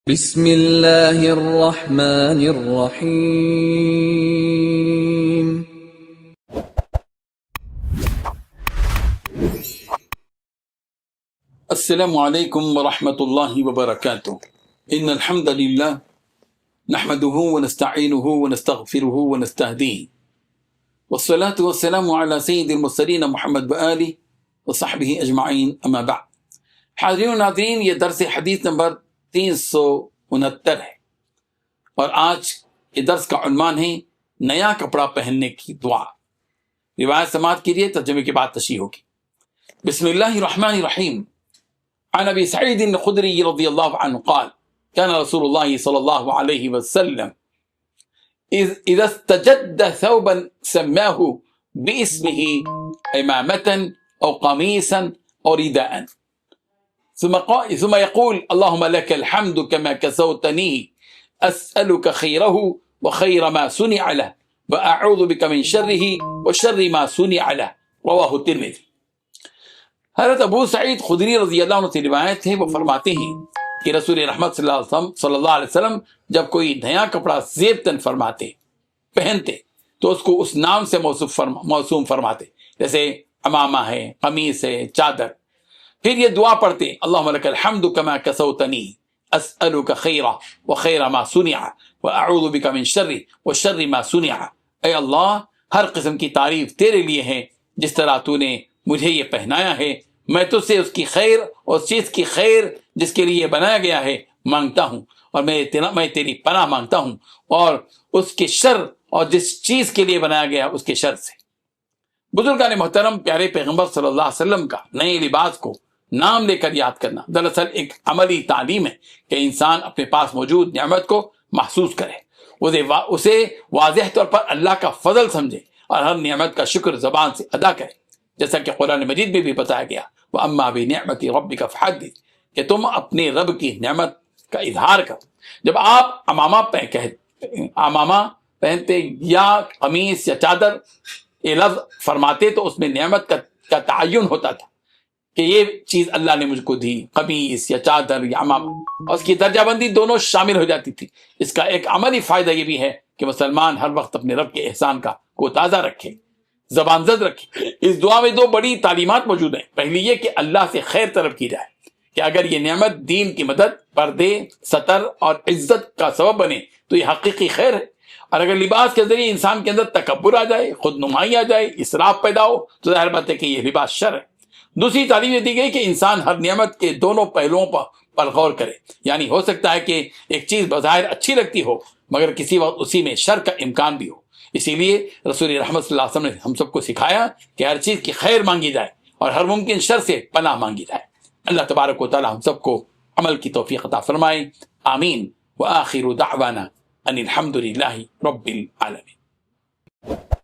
بسم اللہ الرحمن الرحیم۔ السلام علیکم ورحمۃ اللہ وبرکاتہ۔ ان الحمد للہ نحمده ونستعینه ونستغفره ونستهدیه والصلاة والسلام على سید المرسلین محمد وآلہ وصحبہ اجمعین، اما بعد۔ حاضرین و ناظرین، یہ درس حدیث نمبر 369 ہے، اور آج یہ درس کا عنوان ہے نیا کپڑا پہننے کی دعا۔ روایت سماعت کیجیے، ترجمے کے بعد تشریح ہوگی۔ بسم اللہ الرحمن الرحیم۔ عن ابی سعید الخدری رضی اللہ عنہ قال كان رسول اللہ صلی اللہ علیہ وسلم اذا استجد ثوبا سماه باسمه عمامة او قميصا او رداء ثم يقول اللهم لك الحمد كما كسوتني أسألك خيره وخير ما صنع له وأعوذ بك من شره وشر ما صنع له، رواه الترمذی۔ حضرت ابو سعید خدری رضی اللہ عنہ سے روایت ہے، وہ فرماتے ہیں کہ رسول رحمت صلی اللہ علیہ وسلم جب کوئی نیا کپڑا زیبتن فرماتے، پہنتے، تو اس کو اس نام سے موسوم فرماتے، جیسے امامہ ہے، قمیص ہے، چادر۔ پھر یہ دعا پڑھتے، اللہم لک الحمد کما کسوتنی اسألک خیرہ وخیر ما صنع واعوذ بک من شر وشر ما صنع۔ اے اللہ، ہر قسم کی تعریف تیرے لیے ہے، جس طرح تو نے مجھے یہ پہنایا ہے، میں تجھ سے اس کی خیر اور اس چیز کی خیر جس کے لیے بنایا گیا ہے مانگتا ہوں، اور میں تیری پناہ مانگتا ہوں، اور اس کے شر اور جس چیز کے لیے بنایا گیا اس کے شر سے۔ بزرگان محترم، پیارے پیغمبر صلی اللہ علیہ وسلم کا نئے لباس کو نام لے کر یاد کرنا دراصل ایک عملی تعلیم ہے کہ انسان اپنے پاس موجود نعمت کو محسوس کرے، اسے واضح طور پر اللہ کا فضل سمجھے، اور ہر نعمت کا شکر زبان سے ادا کرے، جیسا کہ قرآن مجید میں بھی بتایا گیا، وَأَمَّا بِنِعْمَةِ رَبِّكَ فَحَدِّثْ، کہ تم اپنے رب کی نعمت کا اظہار کرو۔ جب آپ امامہ پہنتے یا قمیص یا چادر یہ لفظ فرماتے تو اس میں نعمت کا تعین ہوتا تھا کہ یہ چیز اللہ نے مجھ کو دی، قمیص یا چادر یا امامہ، اور اس کی درجہ بندی دونوں شامل ہو جاتی تھی۔ اس کا ایک عملی فائدہ یہ بھی ہے کہ مسلمان ہر وقت اپنے رب کے احسان کو تازہ رکھے، زبان زد رکھے۔ اس دعا میں دو بڑی تعلیمات موجود ہیں۔ پہلی یہ کہ اللہ سے خیر طلب کی جائے، کہ اگر یہ نعمت دین کی مدد، پردے، ستر اور عزت کا سبب بنے تو یہ حقیقی خیر ہے، اور اگر لباس کے ذریعے انسان کے اندر تکبر آ جائے، خود نمائی آ جائے، اسراف پیدا ہو، تو ظاہر بات ہے کہ یہ لباس شر ہے۔ دوسری تعلیم یہ دی گئی کہ انسان ہر نعمت کے دونوں پہلوؤں پر غور کرے، یعنی ہو سکتا ہے کہ ایک چیز بظاہر اچھی لگتی ہو مگر کسی وقت اسی میں شر کا امکان بھی ہو۔ اسی لیے رسول رحمت صلی اللہ علیہ وسلم نے ہم سب کو سکھایا کہ ہر چیز کی خیر مانگی جائے اور ہر ممکن شر سے پناہ مانگی جائے۔ اللہ تبارک و تعالی ہم سب کو عمل کی توفیق عطا فرمائے، آمین۔ وآخر دعوانا ان الحمد للہ رب العالمین۔